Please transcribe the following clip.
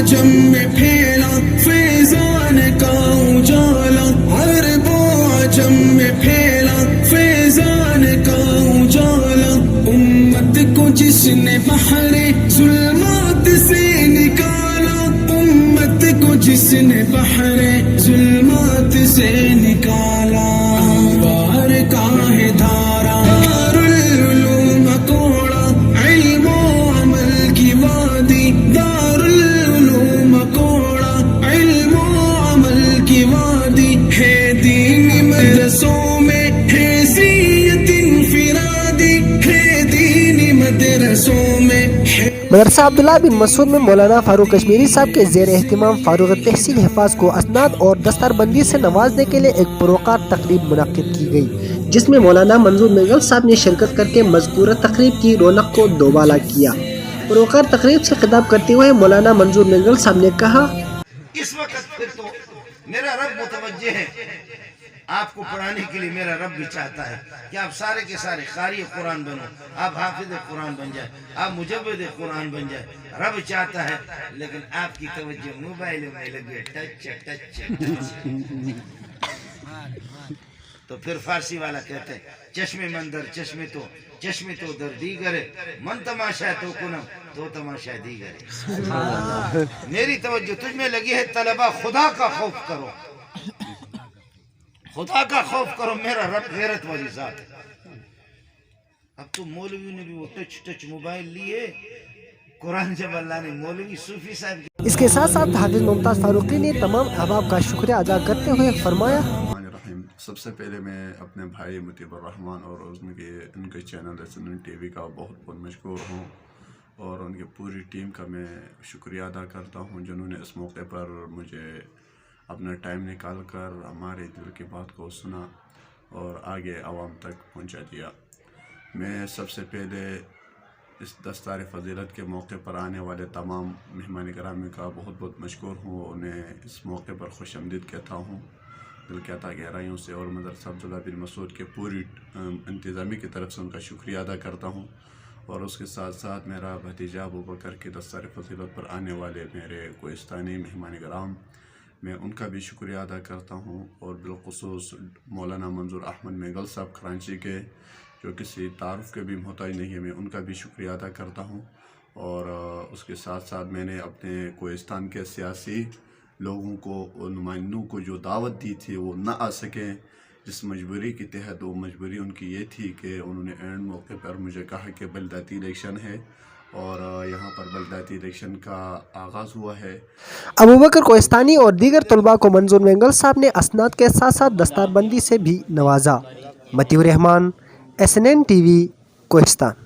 आजम में फैला फैजान का उजाला, अरब आजम में फैला फैजान का उजाला। उम्मत को जिसने बहरे जुल्मात से निकाला, उम्मत को जिसने बहरे जुल्मात से निकाला। अंवार का है धारा दारुल उलूम कोड़ा, इल्म व अमल की वादी दारुल उलूम कोड़ा, इल्म व अमल की वादी है। दीन मदरसों में हैसियत इंफिरादी है, दीन मदरसों में है। मदरसा अब्दुल्ला बिन मसूद में मौलाना फारूक कश्मीरी साहब के ज़ेर एहतिमाम फारूक तहसील हिफाज को असनाद और दस्तारबंदी से नवाजने के लिए एक पुरवकार तकरीब मुनक्किद की गई, जिसमें मौलाना मंजूर मेंगल साहब ने शिरकत करके मज़कूरा तकरीब की रौनक को दोबाला किया। पुरवकार तकरीब से खिताब करते हुए मौलाना मंजूर मेंगल साहब ने कहा, इस वक्त फिर तो मेरा रब मुतवज्जे है आपको पढ़ाने के लिए। मेरा रब भी चाहता है कि आप सारे के सारे कारी कुरान बनो, आप हाफिज कुरान बन जाए, आप मुजव्विद कुरान बन जाए। रब चाहता है, लेकिन आपकी तवज्जो मोबाइल में लगे टच। तो फिर फारसी वाला कहते हैं चश्मे मंदर चश्मे तो दर दीगरे, मन तमाशा तो कुनम तो तमाशा दीगरे। मेरी तवज्जो तुझ में लगी है तलबा, खुदा का खौफ करो, खुदा का खौफ करो। मेरा रब गैरत वाली जात है। अब तो मौलवी ने भी वो टच मोबाइल लिए, कुरान जब अल्लाह ने मौलवी सूफी साहब। इसके साथ साथ हाफिज मुमताज फारूकी ने तमाम अहबाब का शुक्रिया अदा करते हुए फरमाया, सबसे पहले मैं अपने भाई मुतीबर रहमान और उनके चैनल SNN TV का बहुत बहुत मशकूर हूँ, और उनकी पूरी टीम का मैं शुक्रिया अदा करता हूँ जिन्होंने इस मौके पर मुझे अपना टाइम निकाल कर हमारे दिल की बात को सुना और आगे आवाम तक पहुँचा दिया। मैं सबसे पहले इस दस्तार फ़जीलत के मौके पर आने वाले तमाम मेहमान गिरामी का बहुत बहुत मशकूर हूँ, उन्हें इस मौके पर खुशामदीद कहता हूँ दिल की अता गहराइयों से, और मदरसा अब्दुल्ला बिन मसूद के पूरी इंतज़ामी की तरफ से उनका शुक्रिया अदा करता हूँ। और उसके साथ साथ मेरा भतीजा अबू बकर के दस्तार फ़जीलत पर आने वाले मेरे कोहिस्तानी मेहमान गिराम, मैं उनका भी शुक्रिया अदा करता हूँ। और बिलखुसूस मौलाना मंजूर अहमद मेंगल साहब कराची के, जो किसी तारुफ के भी मोहताज नहीं है, मैं उनका भी शुक्रिया अदा करता हूँ। और उसके साथ साथ मैंने अपने कोहिस्तान के सियासी लोगों को, नुमाइंदों को जो दावत दी थी वो ना आ सकें, जिस मजबूरी के तहत, वो मजबूरी उनकी ये थी कि उन्होंने एंड मौके पर मुझे कहा कि बलदाती इलेक्शन है और यहाँ पर बलदाती इलेक्शन का आगाज़ हुआ है। अबू बकर कोहिस्तानी और दीगर तलबा को मंजूर मेंगल साहब ने असनाद के साथ साथ दस्तारबंदी से भी नवाजा। Motiur Rahman, SNN TV, Kohistan.